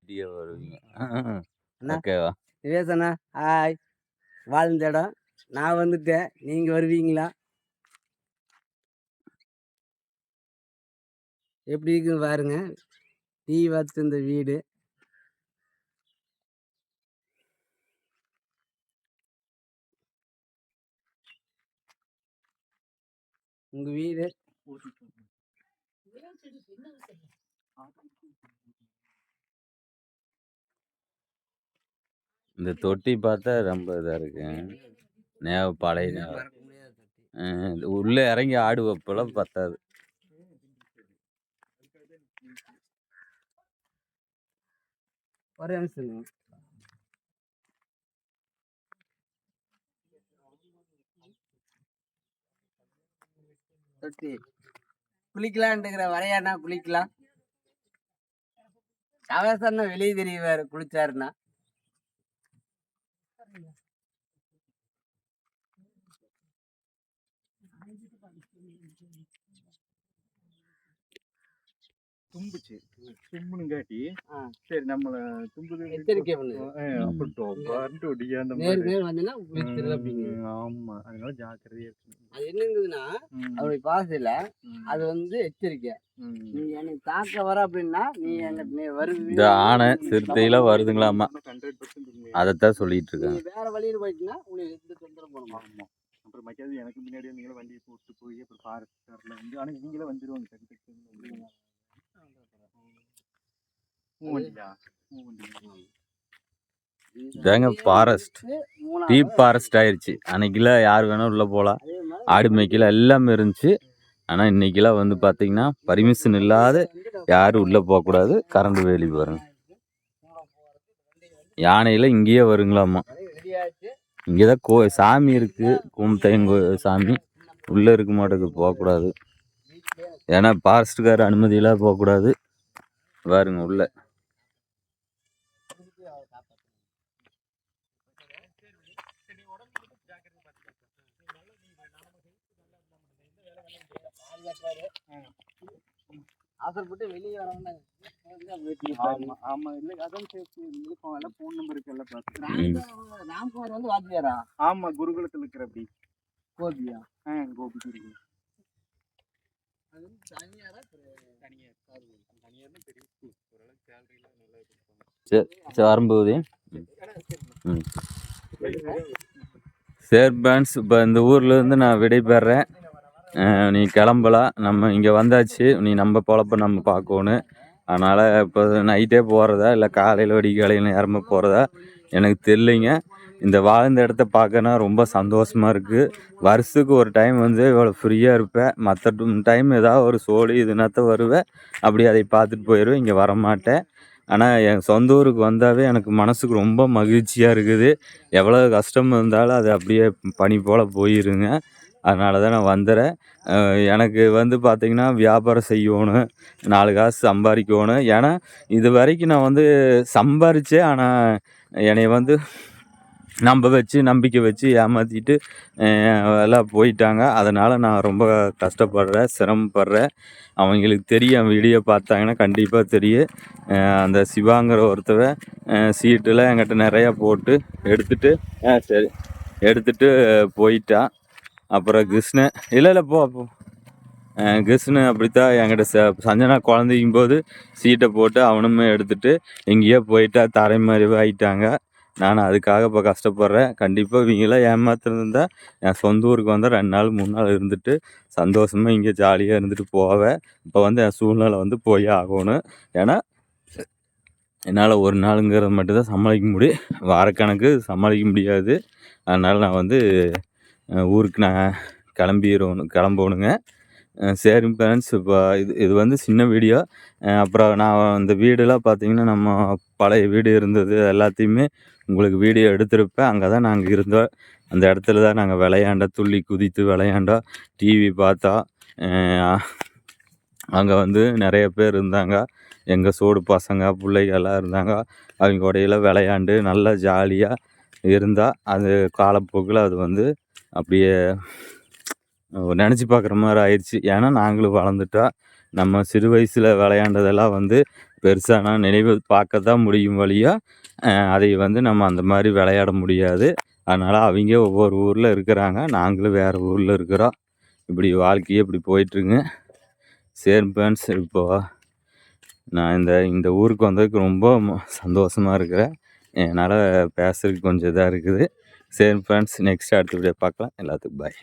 இப்படியே வருவீங்க. அண்ணா ஓகேவா? திவேஸ் அண்ணா ஹாய். வாழ்ந்த இடம் நான் வந்துட்டேன், நீங்க வருவீங்களா? எப்படி இருக்குன்னு பாருங்க. டீ பார்த்து இந்த வீடு உங்க வீடு. இந்த தொட்டி பார்த்தா ரொம்ப இதா இருக்கு. பழைய மறக்க முடியாத தட்டி. உள்ள இறங்கி ஆடு வைப்பெல்லாம் பத்தாது. ஒரே நிமிஷம். தொட்டி குளிக்கலான்ட்டுக்கிற வரையாண்ணா குளிக்கலாம். கவசம்னா வெளியே தெரியவாரு குளிச்சாருன்னா. தும்புச்சு தும்புனுங்காட்டி சரி நம்மள தும்புது எச்சரிக்கை பண்ணுது. ஆமா அதனால ஜாக்கிரதையா இருக்கு. அது என்னங்குதுன்னா அவருடைய பாசையில அது வந்து எச்சரிக்கை. நீ எனக்கு தாக்க வர அப்படின்னா நீ நீ வருவீங்க. இந்த ஆனை சிறுத்தையில வருதுங்களாமா, அதைத்தான் சொல்லிட்டு இருக்காங்க. வேற வழியில போயிட்டுனா உங்களுக்கு எந்த தொந்தரவு போகணுமா? ஆமா அப்புறம் மக்கியாவது எனக்கு முன்னாடியே நீங்களும் வண்டியை போட்டு போய் அப்புறம் ஃபாரஸ்ட்ல வந்து ஆனால் நீங்களே வந்துடுவாங்க டக்கு இதாங்க ஃபாரஸ்ட். டீப் ஃபாரஸ்ட் ஆயிடுச்சு. அன்னைக்கெல்லாம் யார் வேணாலும் உள்ள போகலாம், ஆடு மேய்க்கல எல்லாமே இருந்துச்சு. ஆனால் இன்னைக்கெல்லாம் வந்து பார்த்தீங்கன்னா பர்மிஷன் இல்லாத யாரும் உள்ளே போகக்கூடாது. கரண்ட் வேலி பாருங்க, யானையில் இங்கேயே வருங்களாமா. இங்கே தான் சாமி இருக்குது, கும்பத்தையங்கோ சாமி. உள்ளே இருக்க மாட்டேங்குது, போகக்கூடாது. ஏன்னா ஃபாரஸ்ட்டுக்கார அனுமதியெல்லாம் போகக்கூடாது. பாருங்க உள்ள ஆசைப்பட்டு வெளியே வரவங்க. போன் நம்பர் இருக்குல்ல, ராம்குமார் வந்து வாத்தியாரா? ஆமா குருகுலத்தில் இருக்கிற அப்படி கோபியா? கோபி குருகுலம். வரும்போது சரி பேன்ஸ், இப்போ இந்த ஊர்லேருந்து நான் விடைபெறேன். நீ கிளம்பலாம், நம்ம இங்கே வந்தாச்சு. நீ நம்ம பொழப்ப நம்ம பார்க்கணும். அதனால் இப்போ நைட்டே போகிறதா இல்லை காலையில் விடிகாலையில் நேரமாக போகிறதா எனக்கு தெரியலைங்க. இந்த வாழ்ந்த இடத்த பார்க்கனா ரொம்ப சந்தோஷமாக இருக்குது. வருஷத்துக்கு ஒரு டைம் வந்து இவ்வளோ ஃப்ரீயாக இருப்பேன். மற்ற டைம் ஏதாவது ஒரு சோழி இதுனாத்தான் வருவேன். அப்படி அதை பார்த்துட்டு போயிடுவேன், இங்கே வரமாட்டேன். ஆனால் என் சொந்த ஊருக்கு வந்தாவே எனக்கு மனசுக்கு ரொம்ப மகிழ்ச்சியாக இருக்குது. எவ்வளோ கஷ்டம் இருந்தாலும் அது அப்படியே பனி போல் போயிருங்க. அதனால தான் நான் வந்துடுறேன். எனக்கு வந்து பார்த்திங்கன்னா வியாபாரம் செய்யணும், 4 காசு சம்பாதிக்கணும். ஏன்னா இது வரைக்கும் நான் வந்து சம்பாரித்தேன், ஆனால் என்னை வந்து நம்பிக்கை வச்சு ஏமாற்றிட்டு எல்லாம் போயிட்டாங்க. அதனால் நான் ரொம்ப கஷ்டப்படுறேன், சிரமப்படுறேன். அவங்களுக்கு தெரியும், வீடியோ பார்த்தாங்கன்னா கண்டிப்பாக தெரியும். அந்த சிவாங்கிற ஒருத்தவன் சீட்டில் என்கிட்ட நிறையா போட்டு எடுத்துட்டு போயிட்டான். அப்புறம் கிருஷ்ணன் இல்லை போ கிருஷ்ணன் அப்படித்தான் என்கிட்ட சஞ்சனா குழந்தைக்கும் போது சீட்டை போட்டு அவனுமே எடுத்துகிட்டு எங்கேயோ போயிட்டா, தரைமறைவு ஆகிட்டாங்க. நான் அதுக்காக இப்போ கஷ்டப்படுறேன். கண்டிப்பாக இவங்களாம் ஏமாத்திருந்தா என் சொந்த ஊருக்கு வந்தால் 2 நாள் 3 நாள் இருந்துட்டு சந்தோஷமாக இங்கே ஜாலியாக இருந்துட்டு போவேன். இப்போ வந்து என் சூழ்நிலை வந்து போய் ஆகணும். ஏன்னா என்னால் ஒரு நாளுங்கிறது மட்டும்தான் சமாளிக்க முடியும், வாரக்கணக்கு சமாளிக்க முடியாது. அதனால் நான் வந்து ஊருக்கு நான் கிளம்பணுங்க. சரி ஃப்ரெண்ட்ஸ், இப்போ இது வந்து சின்ன வீடியோ. அப்புறம் நான் இந்த வீடெல்லாம் பார்த்திங்கன்னா நம்ம பழைய வீடு இருந்தது எல்லாத்தையுமே உங்களுக்கு வீடியோ எடுத்திருப்பேன். அங்கே தான் நாங்கள் இருந்தோம். அந்த இடத்துல தான் நாங்கள் விளையாண்டோம், துள்ளி குதித்து விளையாண்டோம், டிவி பார்த்தோம். அங்கே வந்து நிறைய பேர் இருந்தாங்க, எங்கள் சோடு பசங்க பிள்ளைகள்லாம் இருந்தாங்க. அவங்க கூடையில் விளையாண்டு நல்லா ஜாலியாக இருந்தால் அது காலப்போக்கில் அது வந்து அப்படியே நினச்சி பார்க்குற மாதிரி ஆயிடுச்சு. ஏன்னா நாங்களும் வளர்ந்துட்டோம். நம்ம சிறு வயசில் விளையாண்டதெல்லாம் வந்து பெருசாக நினைவு பார்க்க தான் முடியும் வழியா அதை வந்து நம்ம அந்த மாதிரி விளையாட முடியாது. அதனால் அவங்க ஒவ்வொரு ஊரில் இருக்கிறாங்க, நாங்களும் வேறு ஊரில் இருக்கிறோம். இப்படி வாழ்க்கையே இப்படி போயிட்டுருங்க. சரி ஃப்ரெண்ட்ஸ், இப்போது நான் இந்த ஊருக்கு வந்ததுக்கு ரொம்ப சந்தோஷமாக இருக்கிறேன். என்னால் பேசுறதுக்கு கொஞ்சம் இதாக இருக்குது. சரி ஃப்ரெண்ட்ஸ், நெக்ஸ்ட் அடுத்த வீடியோ பார்க்கலாம். எல்லாத்துக்கும் பாய்.